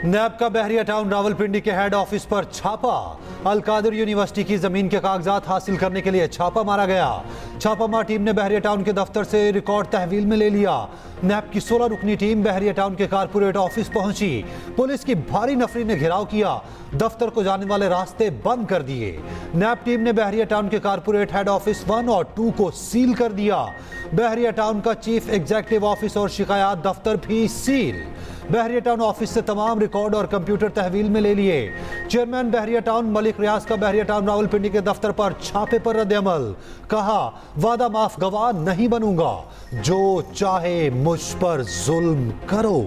नैब का बहरिया टाउन रावलपिंडी के head office पर छापा। अल-कादिर यूनिवर्सिटी की जमीन के कागजात हासिल करने के लिए छापा मारा गया। छापामार टीम ने बहरिया टाउन के दफ्तर से रिकॉर्ड तहवील में ले लिया। नैब की 16 रुकनी टीम बहरिया टाउन के कारपोरेट ऑफिस पहुंची। पुलिस की भारी नफरी ने घेराव किया, दफ्तर को जाने वाले रास्ते बंद कर दिए। नैब टीम ने बहरिया टाउन के कारपोरेट हेड ऑफिस 1 और 2 को सील कर दिया। बहरिया टाउन का चीफ एग्जीक्यूटिव ऑफिस और शिकायत दफ्तर भी सील। बहरिया टाउन ऑफिस से तमाम रिकॉर्ड और कंप्यूटर तहवील में ले लिए। चेयरमैन बहरिया टाउन मलिक रियाज का बहरिया टाउन रावलपिंडी के दफ्तर पर छापे पर रद्द-ए-अमल। कहा, वादा माफ गवाह नहीं बनूंगा, जो चाहे मुझ पर जुल्म करो।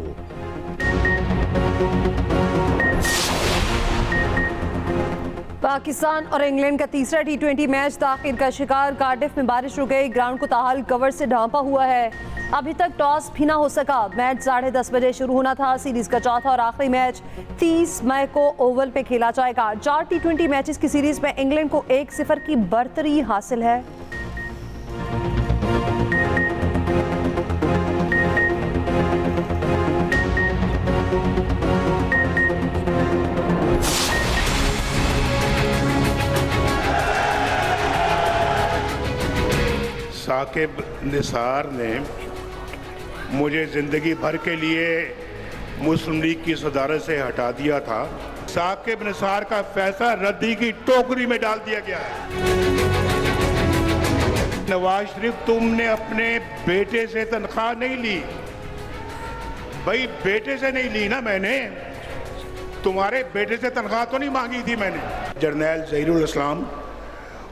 पाकिस्तान और इंग्लैंड का तीसरा T20 मैच ताखीर का शिकार। कार्डिफ में बारिश रुक गई, ग्राउंड को ताहाल कवर से ढांपा हुआ है। अभी तक टॉस भी ना हो सका। मैच 10:30 बजे शुरू होना था। सीरीज का चौथा और आखिरी मैच 30 मई को ओवल पे खेला जाएगा। 4 T20 मैचेस की सीरीज में इंग्लैंड को 1-0 की बढ़तरी हासिल है। साकिब निसार ने मुझे ज़िंदगी भर के लिए मुस्लिम लीग की सदारत से हटा दिया था। साकिब निसार का फैसला रद्दी की टोकरी में डाल दिया गया है। नवाज शरीफ, तुमने अपने बेटे से तनख्वाह नहीं ली। भाई, बेटे से नहीं ली ना मैंने, तुम्हारे बेटे से तनख्वाह तो नहीं मांगी थी मैंने। जर्नैल ज़हीरुल इस्लाम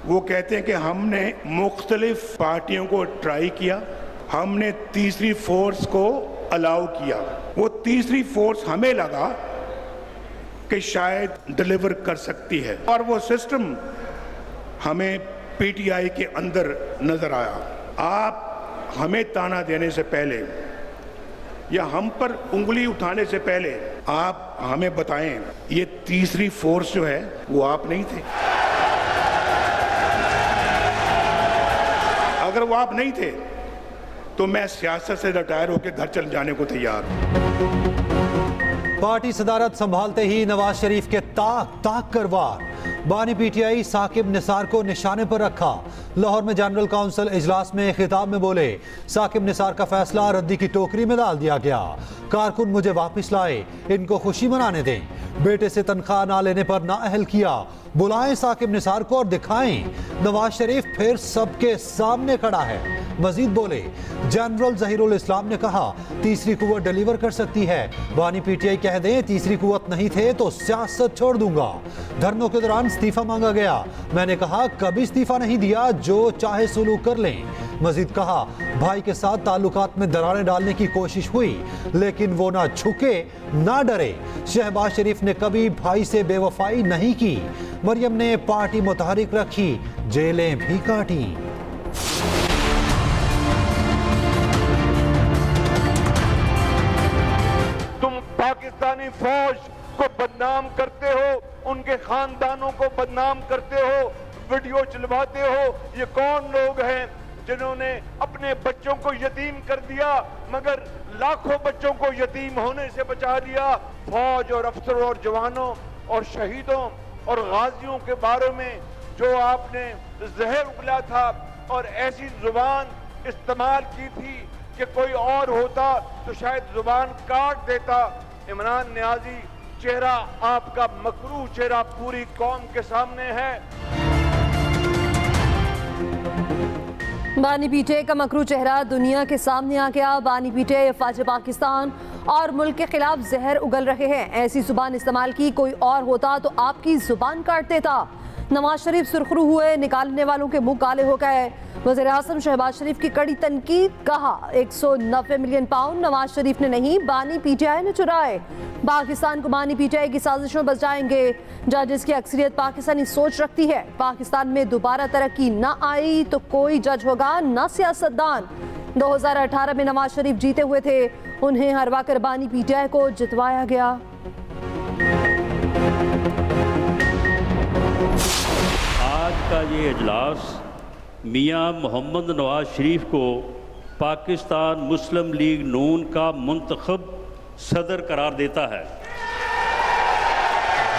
वो कहते हैं कि हमने मुख्तलिफ पार्टियों को ट्राई किया, हमने तीसरी फोर्स को अलाउ किया। वो तीसरी फोर्स हमें लगा कि शायद डिलीवर कर सकती है, और वो सिस्टम हमें पीटीआई के अंदर नजर आया। आप हमें ताना देने से पहले या हम पर उंगली उठाने से पहले आप हमें बताएं, ये तीसरी फोर्स जो है वो आप नहीं थे। अगर वो आप नहीं थे तो मैं सियासत से रिटायर होकर घर चले जाने को तैयार हूं। पार्टी सदारत संभालते ही नवाज शरीफ के ताक कर वार। बानी पीटीआई साकिब निसार को निशाने पर रखा। लाहौर में जनरल काउंसिल इजलास में खिताब में बोले, साकिब निसार का फैसला रद्दी की टोकरी में डाल दिया गया। कारकुन मुझे वापस लाए, इनको खुशी मनाने दें। बेटे से तनख्वाह ना लेने पर नाअहल किया। बुलाएं साकिब निसार को और दिखाएं नवाज शरीफ फिर सबके सामने खड़ा है। मजीद बोले, जनरल ज़हीरुल इस्लाम ने कहा, तीसरी कुव्वत डिलीवर कर सकती है। बानी पीटीआई कह दें तीसरी कुव्वत नहीं थे तो सियासत छोड़ दूंगा। धरनों के दौरान इस्तीफा मांगा गया, मैंने कहा कभी इस्तीफा नहीं दिया, जो चाहे सुलूक कर लें। मजीद कहा, भाई के साथ ताल्लुकात में दरारें डालने की कोशिश हुई, लेकिन वो ना झुके ना डरे। शहबाज शरीफ ने कभी भाई से बेवफाई नहीं की। मरियम ने पार्टी मुतहरिक रखी, जेलें भी काटी। तुम पाकिस्तानी फौज को बदनाम करते हो, उनके खानदानों को बदनाम करते हो, वीडियो चलवाते हो। ये कौन लोग हैं जिन्होंने अपने बच्चों को यतीम कर दिया, मगर लाखों बच्चों को यतीम होने से बचा दिया। फौज और अफसरों और जवानों और शहीदों और गाजियों के बारे में जो आपने जहर उगला था और ऐसी जुबान इस्तेमाल की थी कि कोई और होता तो शायद जुबान काट देता। इमरान नियाजी, चेहरा आपका मकरूह चेहरा पूरी कौम के सामने है। बानी पीटीआई का मकरू चेहरा दुनिया के सामने आ गया। बानी पीटीआई अफवाज पाकिस्तान और मुल्क के खिलाफ जहर उगल रहे हैं। ऐसी जुबान इस्तेमाल की कोई और होता तो आपकी जुबान काट देता। नवाज शरीफ सुरखरू हुए, निकालने वालों के मुंह काले हो गए। वज़ीर आज़म शहबाज शरीफ की कड़ी तनकीद, कहा 190 मिलियन पाउंड नवाज शरीफ ने नहीं, बानी पीटीआई ने चुराए। पाकिस्तान को बानी पीटीआई की साजिशों बचाएंगे। जजेस की अक्सरियत पाकिस्तानी सोच रखती है। पाकिस्तान में दोबारा तरक्की ना आई तो कोई जज होगा ना सियासतदान। 2018 में नवाज शरीफ जीते हुए थे, उन्हें हरवा कर बानी पीटीआई को जितवाया गया। आज का ये इजलास मियां मोहम्मद नवाज शरीफ को पाकिस्तान मुस्लिम लीग नून का मुंतखब सदर करार देता है।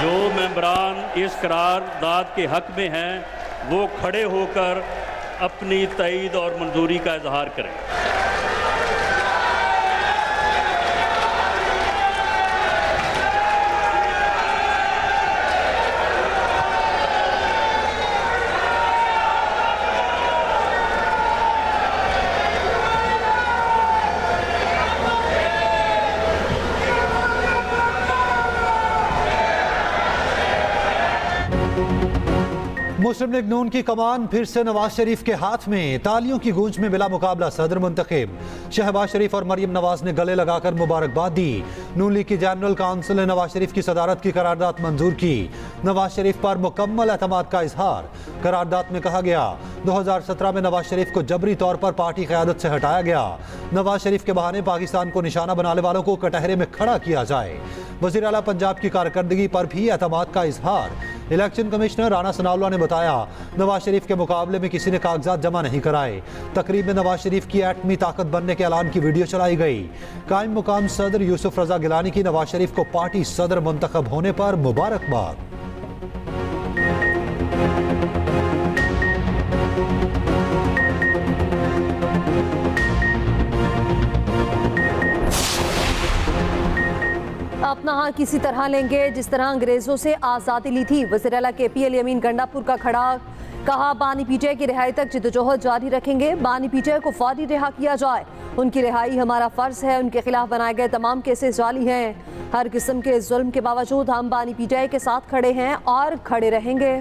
जो मेंबरान इस करारदाद के हक में हैं वो खड़े होकर अपनी तईद और मंजूरी का इजहार करें। मुस्लिम लीग नून की कमान फिर से नवाज शरीफ के हाथ में। तालियों की गूंज में बिला मुकाबला सदर मुंतखब। शहबाज शरीफ और मरियम नवाज ने गले लगाकर मुबारकबाद दी। नून लीग की जनरल काउंसिल ने नवाज शरीफ की सदारत की करारदाद मंजूर की। नवाज शरीफ पर मुकम्मल एतमाद का इजहार। करारदाद में कहा गया 2017 में नवाज शरीफ को जबरी तौर पर पार्टी क़यादत से हटाया गया। नवाज शरीफ के बहाने पाकिस्तान को निशाना बनाने वालों को कटहरे में खड़ा किया जाए। वज़ीर आला पंजाब की कारकर्दगी पर भी एतमाद का इजहार। इलेक्शन कमिश्नर राना सनाउल्लाह ने बताया नवाज शरीफ के मुकाबले में किसी ने कागजात जमा नहीं कराए। तकरीब में नवाज शरीफ की एटमी ताकत बनने के ऐलान की वीडियो चलाई गई। कायम मुकाम सदर यूसुफ रजा गिलानी की नवाज शरीफ को पार्टी सदर मुंतखब होने पर मुबारकबाद। अपना हाथ किसी तरह लेंगे जिस तरह अंग्रेजों से आज़ादी ली थी। वज़ीर आला KP अली अमीन गंडापुर का खड़ा। कहा बानी पीटीआई की रिहाई तक जिद्दोजहद जारी रखेंगे। बानी पीटीआई को फौरी रिहा किया जाए। उनकी रिहाई हमारा फ़र्ज़ है। उनके खिलाफ बनाए गए तमाम केसेस जाली हैं। हर किस्म के जुल्म के बावजूद हम बानी पीटीआई के साथ खड़े हैं और खड़े रहेंगे।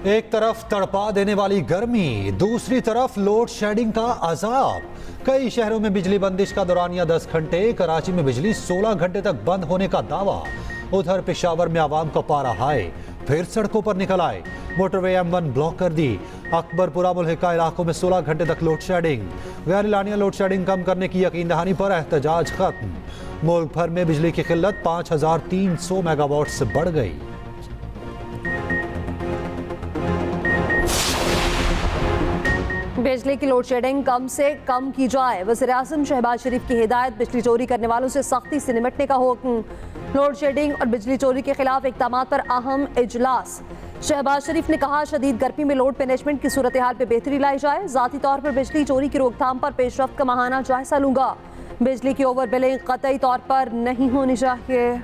एक तरफ तड़पा देने वाली गर्मी, दूसरी तरफ लोड शेडिंग का अजाब। कई शहरों में बिजली बंदिश का दौरानिया 10 घंटे। कराची में बिजली 16 घंटे तक बंद होने का दावा। उधर पेशावर में आवाम का पारा हाय, फिर सड़कों पर निकल आए। मोटरवे M1 ब्लॉक कर दी। अकबरपुरा मुल्हिका इलाकों में 16 घंटे तक लोड शेडिंग। गैर लानिया लोड शेडिंग कम करने की यकीन दहानी पर एहतजाज खत्म। मुल्क भर में बिजली की किल्लत 5300 मेगावाट से बढ़ गई। बिजली की लोड शेडिंग कम से कम की जाए। वज़ीर आज़म शहबाज शरीफ की हिदायत। बिजली चोरी करने वालों से सख्ती से निपटने का हुक्म। लोड शेडिंग और बिजली चोरी के खिलाफ इक़दामात पर अहम इजलास। शहबाज शरीफ ने कहा शदीद गर्मी में लोड मैनेजमेंट की सूरत हाल पर बेहतरी लाई जाए। ज़ाती तौर पर बिजली चोरी की रोकथाम पर पेशरफ्त का माहाना जायजा लूंगा। बिजली की ओवर बिलिंग कतई तौर पर नहीं होनी चाहिए।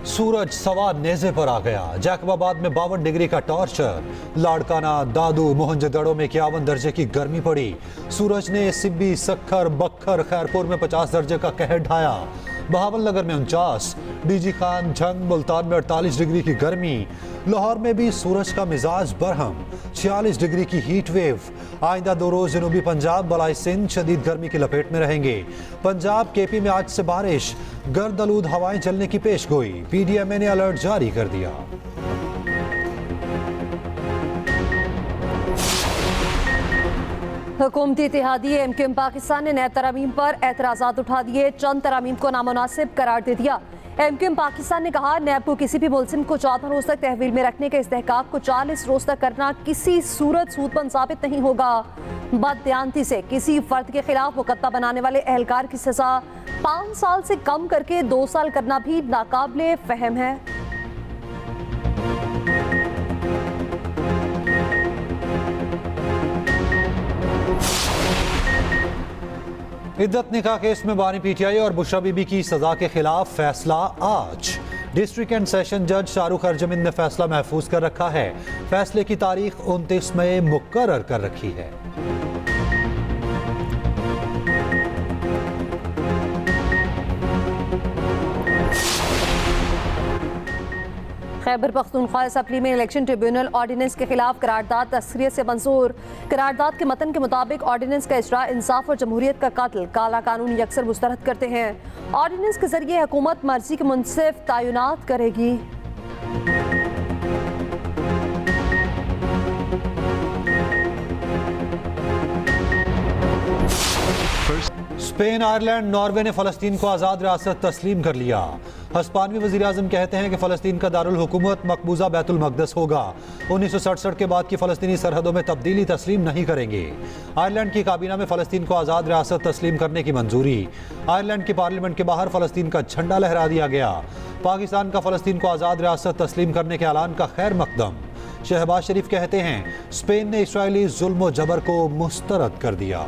सूरज सवा नेज़े पर आ गया। जैकबाबाद में 52 डिग्री का टॉर्चर। लाड़काना, दादू, मोहनजोदड़ो में 51 दर्जे की गर्मी पड़ी। सूरज ने सिब्बी, सक्खर, बक्खर, खैरपुर में 50 दर्जे का कहर ढाया। बहावल नगर में 49, डीजी खान, झंग, मुल्तान में 48 डिग्री की गर्मी। लाहौर में भी सूरज का मिजाज बरहम, 46 डिग्री की हीट वेव। आइंदा 2 रोज जनूबी पंजाब, बलाई सिंध शदीद गर्मी की लपेट में रहेंगे। पंजाब KP में आज से बारिश, गर्द आलूद हवाएं चलने की पेशगोई। PDMA ने अलर्ट जारी कर दिया। हुकूमती इत्तेहादी MQM पाकिस्तान ने नैब तरामीम पर एतराज़ात उठा दिए। चंद तरामीम को नामुनासिब करार दे दिया। MQM पाकिस्तान ने कहा नैब को किसी भी मुल्ज़िम को 14 रोज तक तहवील में रखने के इस्तेहकाक को 40 रोज तक करना किसी सूरत सूदमंद साबित नहीं होगा। बददियानती से किसी फर्द के खिलाफ मुकद्दमा बनाने वाले एहलकार की सजा 5 साल से कम करके 2 साल करना भी नाकाबिले फहम है। इद्दत निकाह केस में बानी PTI और बुशरा बीबी की सजा के खिलाफ फैसला आज। डिस्ट्रिक्ट एंड सेशन जज शाहरुख अर्जमिंद ने फैसला महफूज कर रखा है। फैसले की तारीख 29 मई मुकर्रर कर रखी है। खैबर पख्तूनख्वा असम्बली में इलेक्शन ट्रिब्यूनल ऑर्डिनेंस के खिलाफ करारदाद तस्खीर से मंजूर। करारदाद के मतन के मुताबिक ऑर्डिनेंस का इजरा इंसाफ और जमहूरियत का कत्ल, काला कानून यकसर मुस्तरद करते हैं। ऑर्डिनेंस के जरिए हुकूमत मर्जी के मुनसिफ तैनात करेगी। स्पेन, आयरलैंड, नॉर्वे ने फलस्तीन को आज़ाद रियासत तस्लीम कर लिया। हस्पानवी वज़ीर-ए-आज़म कहते हैं कि फ़लस्तीन का दारुल हुकूमत मकबूजा बैतुल मक़दस होगा। 1967 के बाद की फ़लस्तीनी सरहदों में तब्दीली तस्लीम नहीं करेंगे। आयरलैंड की काबीना में फ़लस्तीन को आज़ाद रियासत तस्लीम करने की मंजूरी। आयरलैंड की पार्लियामेंट के बाहर फ़लस्तीन का झंडा लहरा दिया गया। पाकिस्तान का फ़लस्तीन को आज़ाद रियासत तस्लीम करने के ऐलान का खैर मकदम। शहबाज शरीफ कहते हैं स्पेन ने इसराइली जुल्म व जबर को मुस्तरद कर दिया।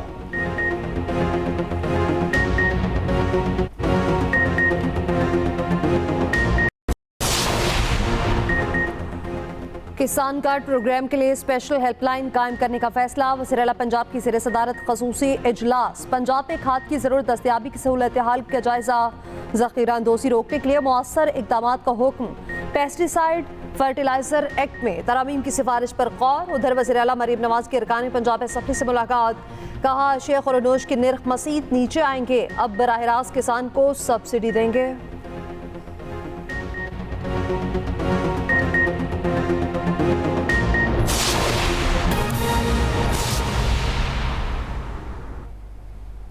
किसान कार्ड प्रोग्राम के लिए स्पेशल हेल्पलाइन कायम करने का फैसला। वज़ीर-ए-आला पंजाब की ज़ेर सदारत ख़ुसूसी इजलास। पंजाब में खाद की ज़रूरत दस्तयाबी की सहूलत हाल का जायजा। ज़ख़ीरा अंदोज़ी रोकने के लिए मौसर इक़दाम का हुक्म। पेस्टिसाइड फर्टिलाइजर एक्ट में तरमीम की सिफारिश पर गौर। उधर वज़ीर-ए-आला मरीम नवाज की अरकान पंजाब असम्बली से मुलाकात। कहा शेख और अनोश के निर्ख मज़ीद नीचे आएंगे, अब बराह रास्त किसान को सब्सिडी देंगे।